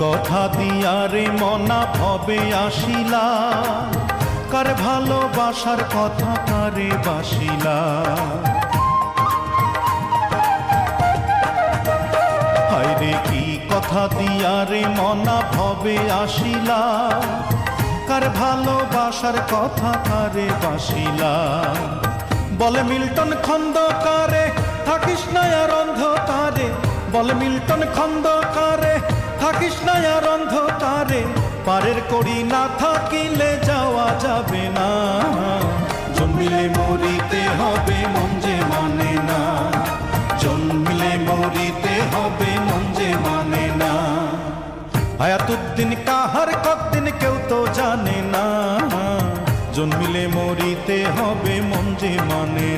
কথা দিয়া রে মনা ভবে আসিলা, কার ভালোবাসার কথা কারে বাসিলা। হায়রে কি কথা দিয়া রে মনা ভবে আসিলা, কার ভালোবাসার কথা কারে বাসিলা। বলে মিল্টন খন্দকারে থাকিস না আর অন্ধকারে, বলে মিল্টন খন্দকারে থাকিস না আর অন্ধকারে, পারের কড়ি না থাকিলে যাওয়া যাবে না। জন্মিলে মরিতে হবে মন যে মানে না, জন্মিলে মরিতে হবে মন যে মানে না। হায়াতুদ্দিন কাহার কতদিন কেউ তো জানে না, জন্মিলে মরিতে হবে মন যে মানে।